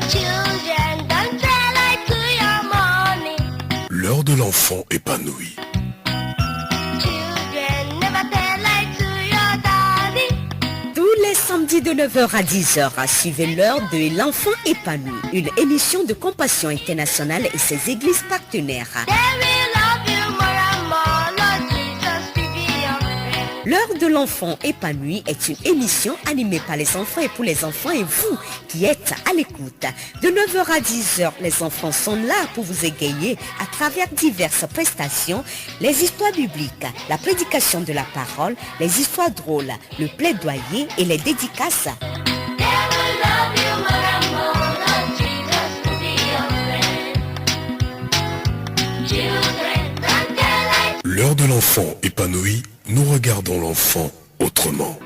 Speaker 2: Children, don't tell lies to your mommy.
Speaker 4: L'heure de l'enfant épanoui.
Speaker 2: Children, never tell lies to your daddy.
Speaker 5: Tous les samedis de 9h à 10h, suivez l'heure de l'enfant épanoui, une émission de Compassion Internationale et ses églises partenaires.
Speaker 2: They will love you more and more, Lord Jesus, be your friend.
Speaker 5: L'heure de l'enfant épanoui est une émission animée par les enfants et pour les enfants et vous qui êtes à l'écoute. De 9h à 10h, les enfants sont là pour vous égayer à travers diverses prestations, les histoires bibliques, la prédication de la parole, les histoires drôles, le plaidoyer et les dédicaces.
Speaker 2: They will love you more and more, Lord Jesus, be your friend. Children, don't tell lies.
Speaker 4: L'heure de l'enfant épanoui, nous regardons l'enfant autrement.